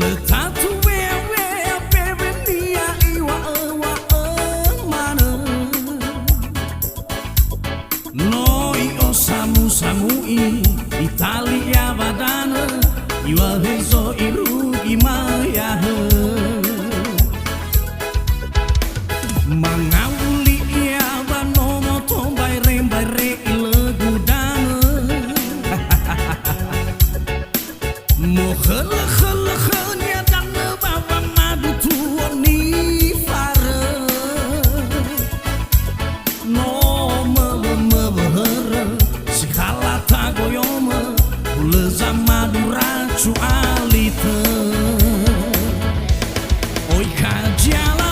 Letatu wewe perendia iwa mana noi osamu samui Italia badana iwa hezo iru imaya mangawuli ia banomo tombai rembare ilegudana mo khela khanya dan bawa madu tuoni fare no mebehera sikala tagoyoma uleza madura cu alite oi kajala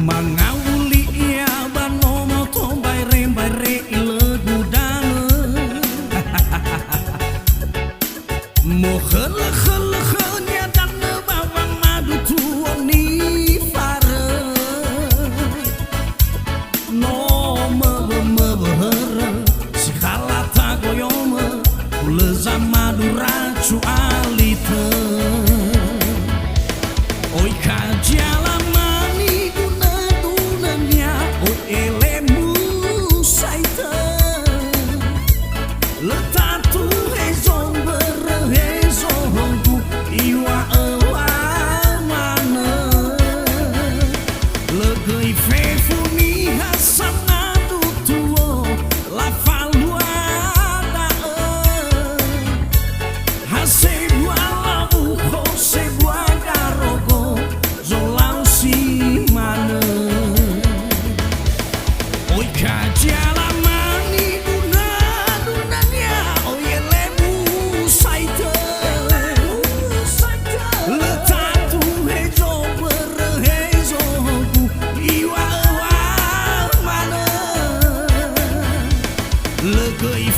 mangawuli ia banomo tombai rembare ilegudana mo khela khanya dan bawa madu tuoni fare no mebehera sikala tagoyoma uleza madura cu alite oi kajala Letatu hezon berhezonku iwa mana legei fefuni hasanadu tuo la faluada hasebua labu hosebua garogo zolau si mana oi kajala legei